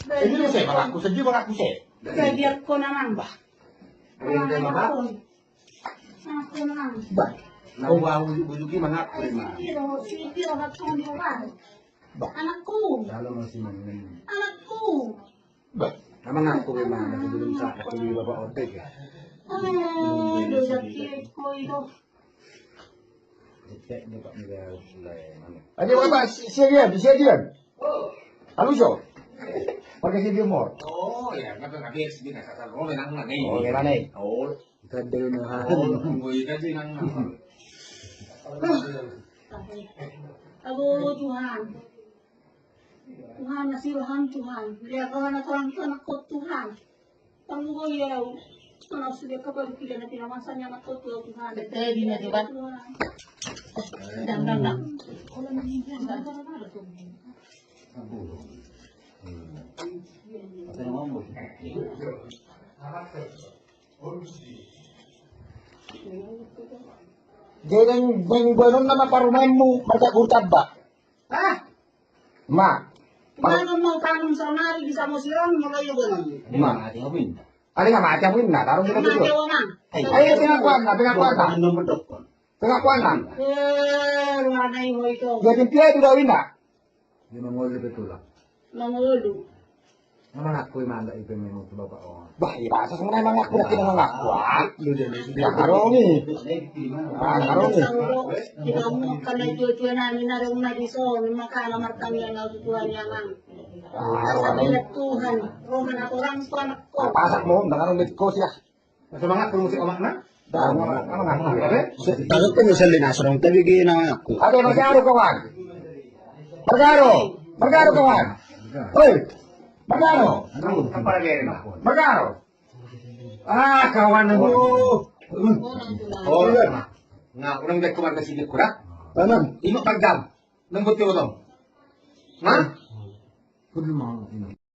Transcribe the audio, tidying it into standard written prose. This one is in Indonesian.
Ini lu saya mengaku sedih mengaku saya. Biar ko naman ba? Ayun kayo ba? Ako naman. Ba. Nauwaw-budugi mga prima. Si Piro hatong diwan. Anak ko. Lalo mo si Mang. Anak ko. Ba. Ang mga prima na sebelum sa ako ni Baba Otek. Ay, dosakit ko ito. Cek ni Pak Miguel mulai ano. Aja apa? Siagian. Halo so. Pakai si humor. Oh, ya, nggak sih nggak salah. Oh, menang nggak nih? Oh, gimana nih? Oh, Kadel na ha. gue kan sih nang. Aduh Tuhan. Tuhan nasihan Tuhan. Dia kawan anak ko Tuhan. Tanggo ya. Anak sudah kapan kita nanti masanya anak ko Tuhan. Betul di nanti ban. Dang. Ano mo? Jadi benon nama parumenmu baca kurtab ba? Ah, Ma. paano mo tanong sa nari bisa mo siron mo kayo ba? Ma. Ati hawin. Ali nga macam win na tarong kita dulu. Mati na. Ayo pengakuan na. Ano mo dokon? Pengakuan na. Rumanay mo ito. Jadi dia itu dah win na. Di mangol betul lah. Mangulo. Ang mga kuy manda ipe mo sa Baba o. Bah, iya bahasa sebenarnya mengaku lagi dengan mengaku. Lu din. Ya karo ni. Ah, karo ni. Kita mo kana jojo na ni na rin na diso, makana martang yan na tutuan yan ang. Sabi na Tuhan, roman at orang sa anak ko. Pasak mo, dengan ulit ko siya. Semangat kung musik omak na? Dah, mengaku. Takot ko sa linasrong tabi gina ako. Ate, magkano kawan? Magkano kawan? Oi, magkano? Ang palagay na. Magkano? Ah, kawan mo. Oh, nga ako nang nagkuman na silit ko na. Paman, Imo pagdam. Nang buti mo dong. Ha? Kuno mo ini.